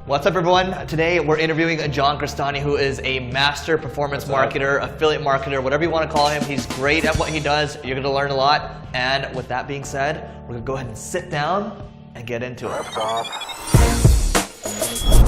What's up, everyone? Today we're interviewing John Crestani, who is a master performance marketer, affiliate marketer, whatever you want to call him. He's great at what he does. You're going to learn a lot. And with that being said, we're going to go ahead and sit down and get into it.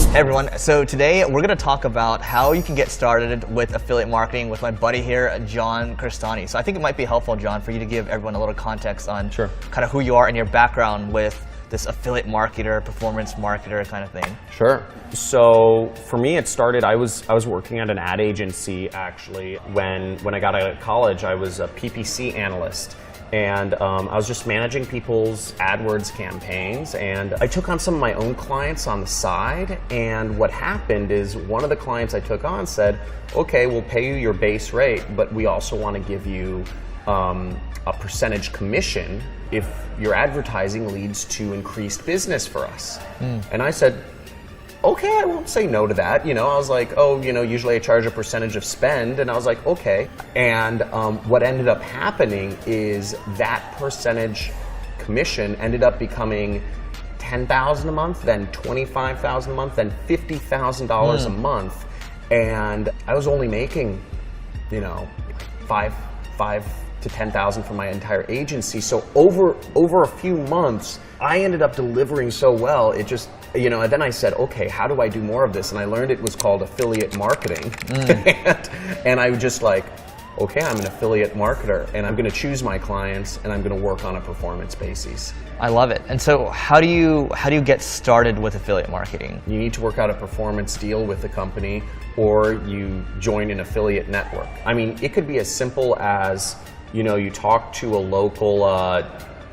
Hey everyone, so today we're going to talk about how you can get started with affiliate marketing with my buddy here, John Crestani. So I think it might be helpful, John, for you to give everyone a little context on kind of who you are and your background with this affiliate marketer, performance marketer kind of thing. Sure. So for me, it started, I was working at an ad agency actually. When I got out of college, I was a PPC analyst. And I was just managing people's AdWords campaigns, and I took on some of my own clients on the side. And what happened is one of the clients I took on said, okay, we'll pay you your base rate, but we also want to give you a percentage commission if your advertising leads to increased business for us. And I said, okay, I won't say no to that. You know, I was like, oh, you know, usually I charge a percentage of spend. And I was like, okay. And what ended up happening is that percentage commission ended up becoming $10,000 a month, then $25,000 a month, then $50,000 a month. And I was only making, you know, five to $10,000 for my entire agency. So over a few months, I ended up delivering so well, it just, you know, and then I said, okay, how do I do more of this? And I learned it was called affiliate marketing. And I was just like, okay, I'm an affiliate marketer and I'm gonna choose my clients and I'm gonna work on a performance basis. I love it. And so how do you get started with affiliate marketing? You need to work out a performance deal with the company, or you join an affiliate network. I mean, it could be as simple as, you know, you talk to a local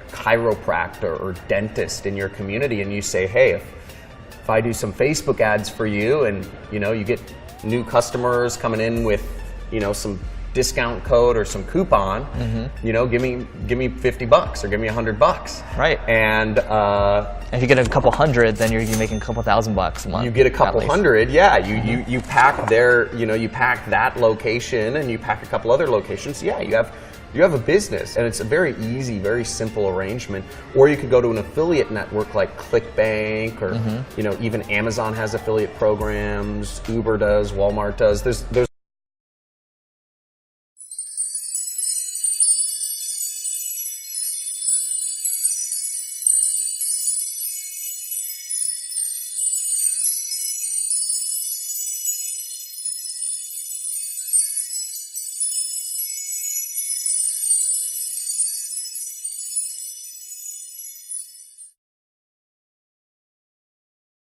chiropractor or dentist in your community and you say, hey, if I do some Facebook ads for you and, you know, you get new customers coming in with, you know, some discount code or some coupon, you know, give me $50 or give me $100. Right. And if you get a couple hundred, then you're making a couple $1,000 a month. You get a couple hundred, yeah. You pack their, you know, you pack that location and you pack a couple other locations. Yeah, you have a business, and it's a very easy, very simple arrangement. Or you could go to an affiliate network like ClickBank, or you know, even Amazon has affiliate programs, Uber does, Walmart does. There's